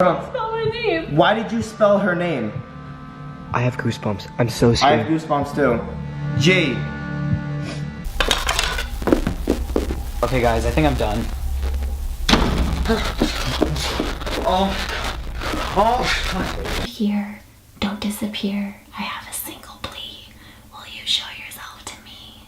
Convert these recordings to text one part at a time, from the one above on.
Spell my name. Why did you spell her name? I have goosebumps. I'm so I scared. have goosebumps too. G. Okay guys, I think I'm done. Here, don't disappear. I have a single plea. Will you show yourself to me?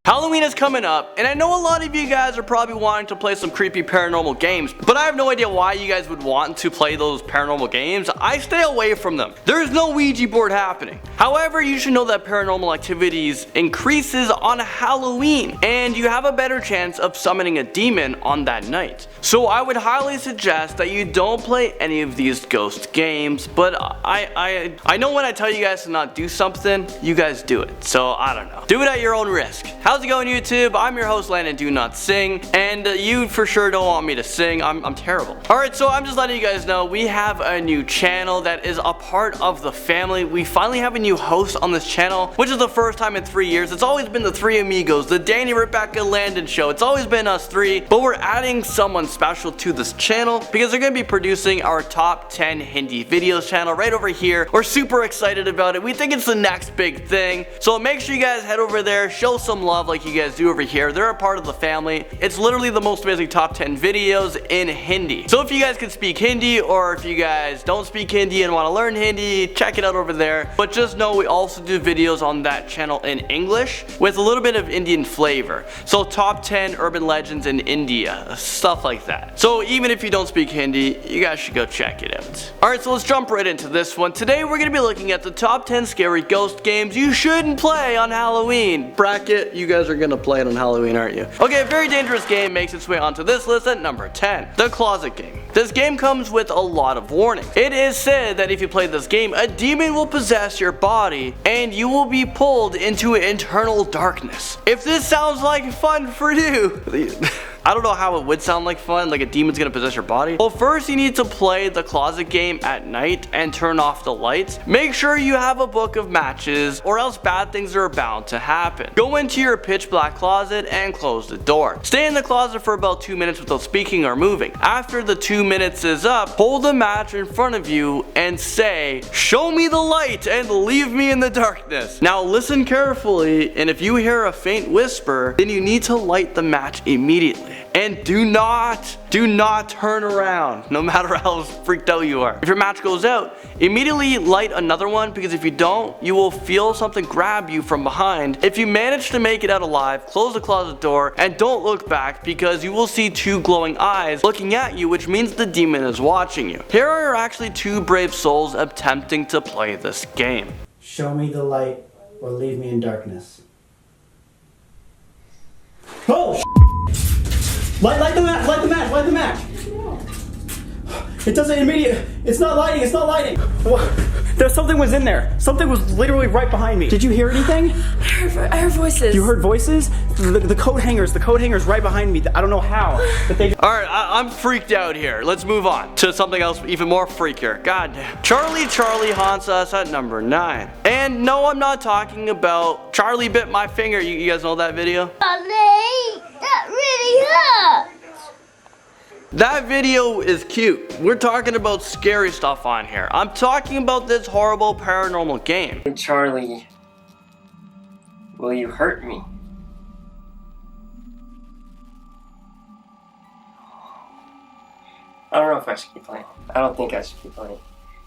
Halloween is coming up, and I know a lot of you guys are probably wanting to play some creepy paranormal games, but I have no idea why you guys would want to play those paranormal games. I stay away from them. There is no Ouija board happening. However, you should know that paranormal activities increases on Halloween, and you have a better chance of summoning a demon on that night. So I would highly suggest that you don't play any of these ghost games, but I know when I tell you guys to not do something, you guys do it. So I don't know. Do it at your own risk. How's it going, YouTube? I'm your host, Landon Do Not Sing, and you for sure don't want me to sing. I'm terrible. Alright, so I'm just letting you guys know we have a new channel that is a part of the family. We finally have a new host on this channel, which is the first time in 3 years. It's always been the three amigos, the Danny, Rebecca, Landon show. It's always been us three, but we're adding someone special to this channel because they're going to be producing our top 10 Hindi videos channel right over here. We're super excited about it. We think it's the next big thing. So make sure you guys head over there, show some love like you guys do over here. They're a part of the family. It's literally the most amazing top 10 videos in Hindi. So if you guys can speak Hindi, or if you guys don't speak Hindi and want to learn Hindi, check it out over there. But just know we also do videos on that channel in English with a little bit of Indian flavor. So top 10 urban legends in India, stuff like that. So even if you don't speak Hindi, you guys should go check it out. Alright, so let's jump right into this one. Today we're going to be looking at the top 10 scary ghost games you shouldn't play on Halloween. Bracket, you guys are going to play it on Halloween, aren't you? Okay, a very dangerous game makes its way onto this list at number 10. The Closet Game. This game comes with a lot of warnings. It is said that if you play this game, a demon will possess your body and you will be pulled into eternal darkness. If this sounds like fun for you, I don't know how it would sound like fun, like a demon's gonna possess your body. Well, first you need to play the Closet Game at night and turn off the lights. Make sure you have a book of matches or else bad things are bound to happen. Go into your pitch black closet and close the door. Stay in the closet for about 2 minutes without speaking or moving. After the 2 minutes is up, hold a match in front of you and say, "Show me the light and leave me in the darkness." Now listen carefully, and if you hear a faint whisper, then you need to light the match immediately. And do not turn around, no matter how freaked out you are. If your match goes out, immediately light another one, because if you don't, you will feel something grab you from behind. If you manage to make it out alive, close the closet door and don't look back, because you will see two glowing eyes looking at you, which means the demon is watching you. Here are actually two brave souls attempting to play this game. Show me the light or leave me in darkness. Oh, light the match, light the match, light the match. It doesn't immediately, it's not lighting. There's something was in there. Something was literally right behind me. Did you hear anything? I heard voices. You heard voices? The coat hangers right behind me. I don't know how, but they Alright, I'm freaked out here. Let's move on to something else even more freakier. God damn. Charlie haunts us at number 9. And no, I'm not talking about Charlie Bit My Finger. You guys know that video? That really hurt. That video is cute. We're talking about scary stuff on here. I'm talking about this horrible paranormal game. Charlie, will you hurt me? I don't know if I should keep playing. I don't think I should keep playing.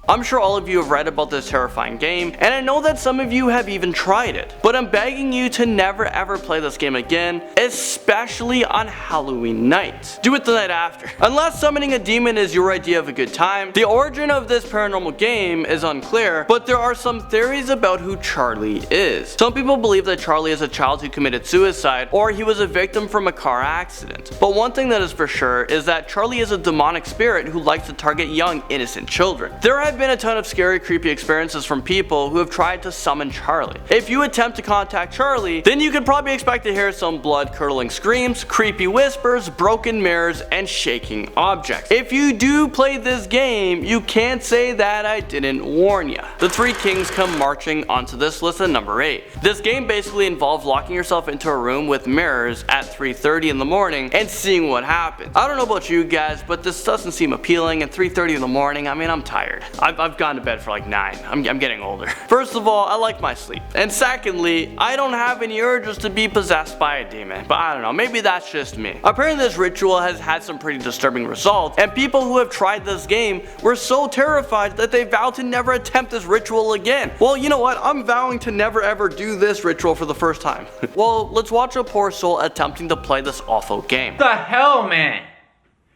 I'm sure all of you have read about this terrifying game, and I know that some of you have even tried it, but I'm begging you to never ever play this game again, especially on Halloween night. Do it the night after. Unless summoning a demon is your idea of a good time. The origin of this paranormal game is unclear, but there are some theories about who Charlie is. Some people believe that Charlie is a child who committed suicide, or he was a victim from a car accident. But one thing that is for sure is that Charlie is a demonic spirit who likes to target young, innocent children. There have have been a ton of scary, creepy experiences from people who have tried to summon Charlie. If you attempt to contact Charlie, then you can probably expect to hear some blood-curdling screams, creepy whispers, broken mirrors, and shaking objects. If you do play this game, you can't say that I didn't warn ya. The three kings come marching onto this list at number 8. This game basically involves locking yourself into a room with mirrors at 3:30 in the morning and seeing what happens. I don't know about you guys, but this doesn't seem appealing. At 3:30 in the morning, I mean, I'm tired. I've gone to bed for like 9. I'm getting older. First of all, I like my sleep. And secondly, I don't have any urges to be possessed by a demon. But I don't know, maybe that's just me. Apparently this ritual has had some pretty disturbing results, and people who have tried this game were so terrified that they vowed to never attempt this ritual again. Well, you know what? I'm vowing to never ever do this ritual for the first time. Well, let's watch a poor soul attempting to play this awful game. What the hell, man?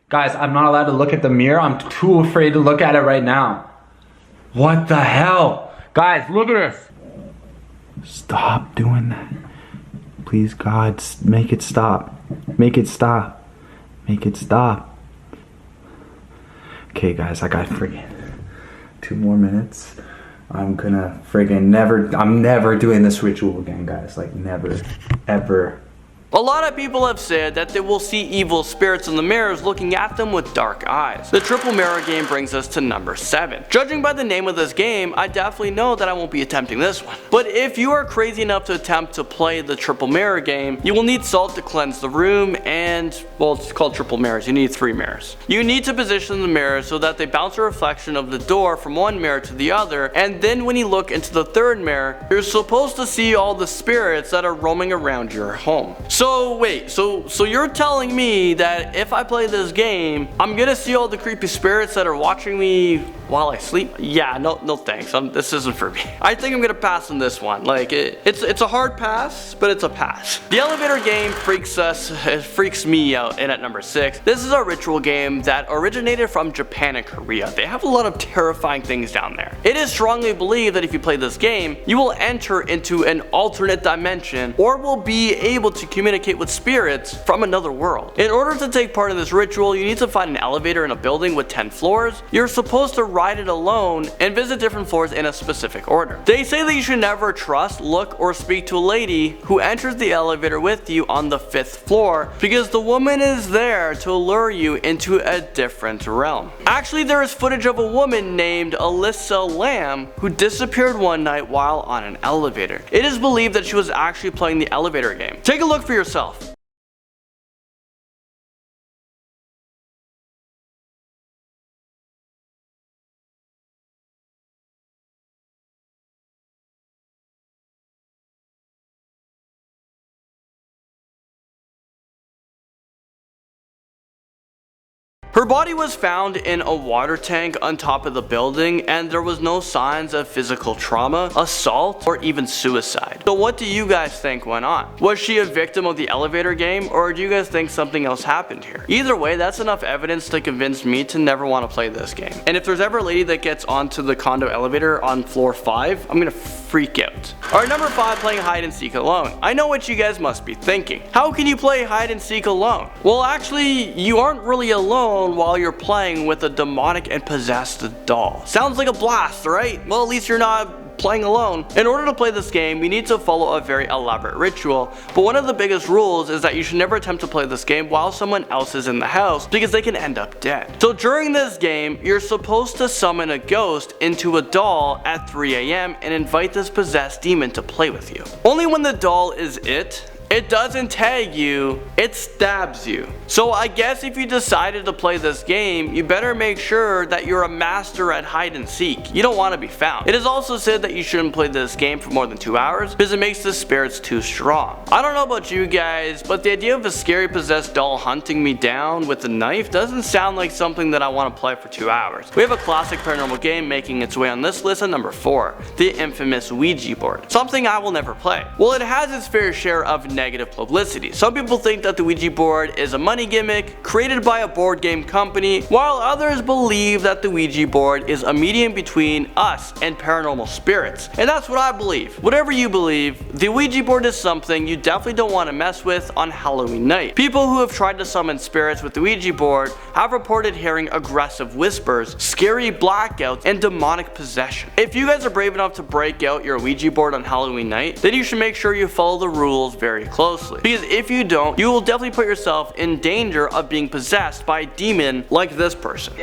Guys, I'm not allowed to look at the mirror. I'm too afraid to look at it right now. What the hell? Guys, look at this. Stop doing that. Please, God, make it stop. Make it stop. Make it stop. Okay, guys, I got friggin' 2 more minutes. I'm gonna friggin' I'm never doing this ritual again, guys. Like, never, ever. A lot of people have said that they will see evil spirits in the mirrors looking at them with dark eyes. The triple mirror game brings us to number 7. Judging by the name of this game, I definitely know that I won't be attempting this one. But if you are crazy enough to attempt to play the triple mirror game, you will need salt to cleanse the room and, well, it's called triple mirrors, you need 3 mirrors. You need to position the mirrors so that they bounce a reflection of the door from one mirror to the other, and then when you look into the third mirror, you're supposed to see all the spirits that are roaming around your home. So wait, so you're telling me that if I play this game, I'm gonna see all the creepy spirits that are watching me while I sleep? Yeah, no thanks. This isn't for me. I think I'm gonna pass on this one. Like, it's a hard pass, but it's a pass. The elevator game freaks me out in at number 6. This is a ritual game that originated from Japan and Korea. They have a lot of terrifying things down there. It is strongly believed that if you play this game, you will enter into an alternate dimension or will be able to communicate with spirits from another world. In order to take part in this ritual, you need to find an elevator in a building with 10 floors. You're supposed to ride it alone and visit different floors in a specific order. They say that you should never trust, look, or speak to a lady who enters the elevator with you on the 5th floor because the woman is there to lure you into a different realm. Actually, there is footage of a woman named Alyssa Lamb who disappeared one night while on an elevator. It is believed that she was actually playing the elevator game. Take a look for yourself. Her body was found in a water tank on top of the building, and there was no signs of physical trauma, assault, or even suicide. So what do you guys think went on? Was she a victim of the elevator game, or do you guys think something else happened here? Either way, that's enough evidence to convince me to never want to play this game. And if there's ever a lady that gets onto the condo elevator on floor 5, I'm gonna freak out. Alright, number 5, playing hide and seek alone. I know what you guys must be thinking. How can you play hide and seek alone? Well, actually, you aren't really alone while you're playing with a demonic and possessed doll. Sounds like a blast, right? Well, at least you're not playing alone. In order to play this game, you need to follow a very elaborate ritual, but one of the biggest rules is that you should never attempt to play this game while someone else is in the house because they can end up dead. So during this game, you're supposed to summon a ghost into a doll at 3 AM and invite this possessed demon to play with you. Only when the doll is it doesn't tag you, it stabs you. So I guess if you decided to play this game, you better make sure that you're a master at hide and seek. You don't want to be found. It is also said that you shouldn't play this game for more than 2 hours because it makes the spirits too strong. I don't know about you guys, but the idea of a scary possessed doll hunting me down with a knife doesn't sound like something that I want to play for 2 hours. We have a classic paranormal game making its way on this list at number 4, the infamous Ouija board. Something I will never play. Well, it has its fair share of negative publicity. Some people think that the Ouija board is a money gimmick created by a board game company, while others believe that the Ouija board is a medium between us and paranormal spirits. And that's what I believe. Whatever you believe, the Ouija board is something you definitely don't want to mess with on Halloween night. People who have tried to summon spirits with the Ouija board have reported hearing aggressive whispers, scary blackouts, and demonic possession. If you guys are brave enough to break out your Ouija board on Halloween night, then you should make sure you follow the rules very closely. Because if you don't, you will definitely put yourself in danger of being possessed by a demon like this person.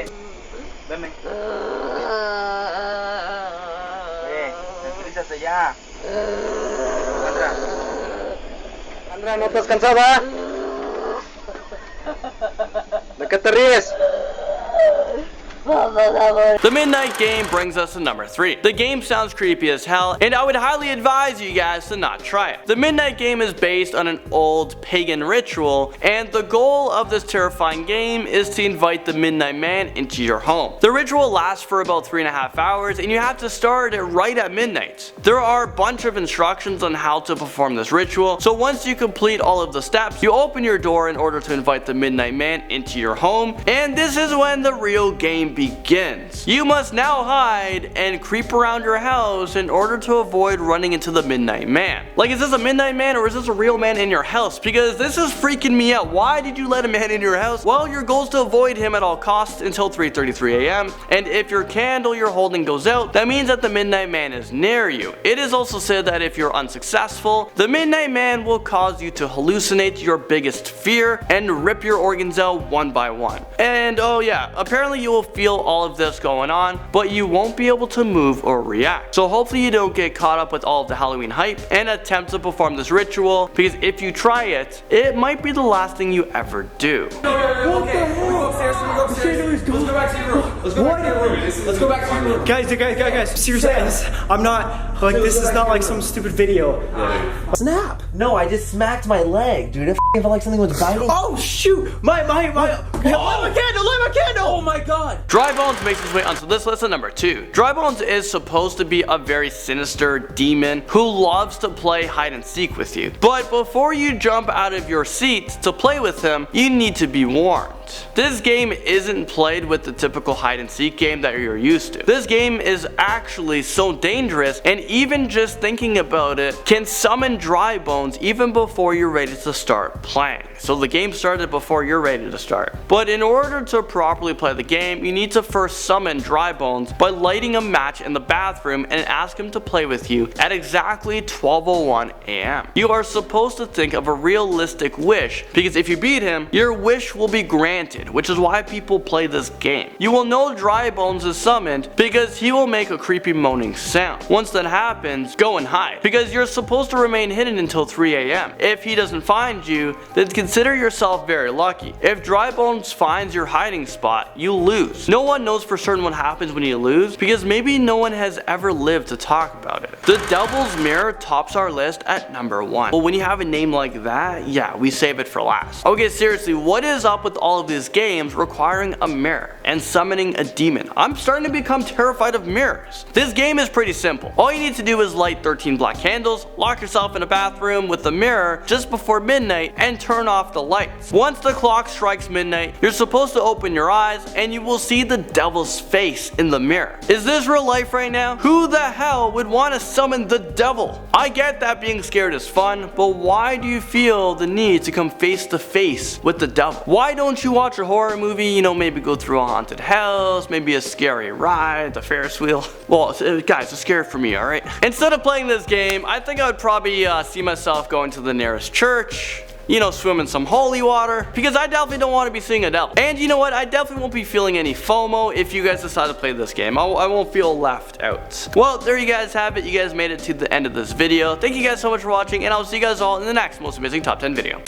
Andra, ¿no estás cansada? ¿De qué te ríes? The Midnight Game brings us to number 3. The game sounds creepy as hell, and I would highly advise you guys to not try it. The Midnight Game is based on an old pagan ritual, and the goal of this terrifying game is to invite the Midnight Man into your home. The ritual lasts for about 3.5 hours, and you have to start it right at midnight. There are a bunch of instructions on how to perform this ritual, so once you complete all of the steps, you open your door in order to invite the Midnight Man into your home, and this is when the real game begins. You must now hide and creep around your house in order to avoid running into the Midnight Man. Like, is this a Midnight Man or is this a real man in your house? Because this is freaking me out. Why did you let a man in your house? Well, your goal is to avoid him at all costs until 3:33 a.m. And if your candle you're holding goes out, that means that the Midnight Man is near you. It is also said that if you're unsuccessful, the Midnight Man will cause you to hallucinate your biggest fear and rip your organs out one by one. And oh yeah, apparently you will feel all of this going on, but you won't be able to move or react. So hopefully you don't get caught up with all of the Halloween hype and attempt to perform this ritual, because if you try it, it might be the last thing you ever do. Let's go back to your room. Let's go back to your room. Guys, seriously, I'm not, like, this is not like some stupid video. Snap! No, I just smacked my leg, dude. It felt like something was biting. Oh shoot! Light my candle! Oh my god! Dry Bones makes his way onto this list at number 2. Dry Bones is supposed to be a very sinister demon who loves to play hide and seek with you. But before you jump out of your seat to play with him, you need to be warned. This game isn't played with the typical hide and seek game that you're used to. This game is actually so dangerous, and even just thinking about it can summon Dry Bones even before you're ready to start playing. So the game started before you're ready to start. But in order to properly play the game, you need to first summon Dry Bones by lighting a match in the bathroom and ask him to play with you at exactly 12:01 a.m. You are supposed to think of a realistic wish, because if you beat him, your wish will be granted, which is why people play this game. You will know Dry Bones is summoned because he will make a creepy moaning sound. Once that happens, go and hide, because you're supposed to remain hidden until 3 a.m. If he doesn't find you, then consider yourself very lucky. If Dry Bones finds your hiding spot, you lose. No one knows for certain what happens when you lose, because maybe no one has ever lived to talk about it. The Devil's Mirror tops our list at number 1. Well, when you have a name like that, yeah, we save it for last. Okay, seriously, what is up with all of these games requiring a mirror and summoning a demon? I'm starting to become terrified of mirrors. This game is pretty simple. All you need to do is light 13 black candles, lock yourself in a bathroom with a mirror just before midnight, and turn off the lights. Once the clock strikes midnight, you're supposed to open your eyes and you will see the devil's face in the mirror. Is this real life right now? Who the hell would want to summon the devil? I get that being scared is fun, but why do you feel the need to come face to face with the devil? Why don't you watch a horror movie, you know, maybe go through a haunted house, maybe a scary ride, the Ferris wheel? Well, guys, it's scary for me, alright? Instead of playing this game, I think I would probably see myself going to the nearest church, you know, swim in some holy water, because I definitely don't want to be seeing a devil. And you know what? I definitely won't be feeling any FOMO if you guys decide to play this game. I won't feel left out. Well, there you guys have it. You guys made it to the end of this video. Thank you guys so much for watching, and I'll see you guys all in the next most amazing top 10 video.